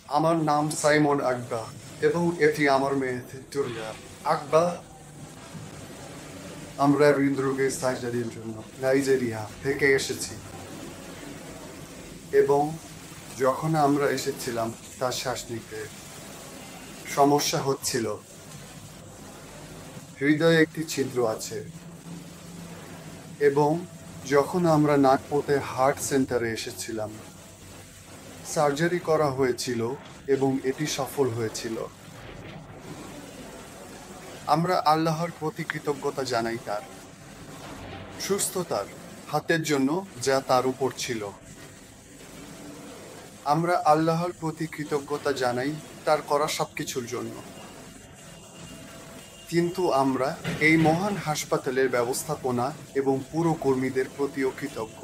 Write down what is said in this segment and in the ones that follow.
আমার নাম সাইমন আকবা এবং এটি আমার মেয়ে ভিক্টোরিয়া আকবা। আমরা হৃদরোগের সার্জারির জন্য নাইজেরিয়া থেকে এসেছি এবং যখন আমরা এসেছিলাম তার শ্বাস নিতে সমস্যা হচ্ছিল। হৃদয়ে একটি ছিদ্র আছে এবং যখন আমরা নাগপুরে হার্ট সেন্টারে এসেছিলাম সার্জারি করা হয়েছিল এবং এটি সফল হয়েছিল। আমরা আল্লাহর প্রতি কৃতজ্ঞতা জানাই তার সুস্থতার হাতের জন্য যা তার উপর ছিল। আমরা আল্লাহর প্রতি কৃতজ্ঞতা জানাই তার করা সবকিছুর জন্য। কিন্তু আমরা এই মহান হাসপাতালের ব্যবস্থাপনা এবং পুরো কর্মীদের প্রতিও কৃতজ্ঞ।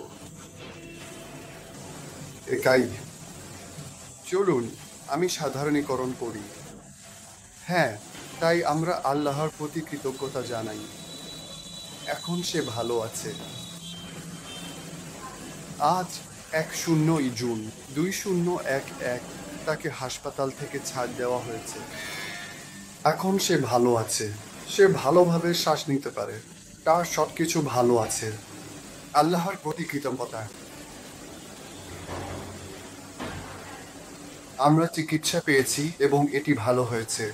একাই চলুন আমি সাধারণীকরণ করি। হ্যাঁ, তাই আমরা আল্লাহর প্রতি কৃতজ্ঞতা জানাই। এখন সে ভালো আছে। আজ ১-০ জুন ২০১১ তাকে হাসপাতাল থেকে ছাড় দেওয়া হয়েছে। এখন সে ভালো আছে। সে ভালোভাবে শ্বাস নিতে পারে। তার সবকিছু ভালো আছে। আল্লাহর প্রতি কৃতজ্ঞতা। আমরা চিকিৎসা পেয়েছি এবং এটি ভালো হয়েছে।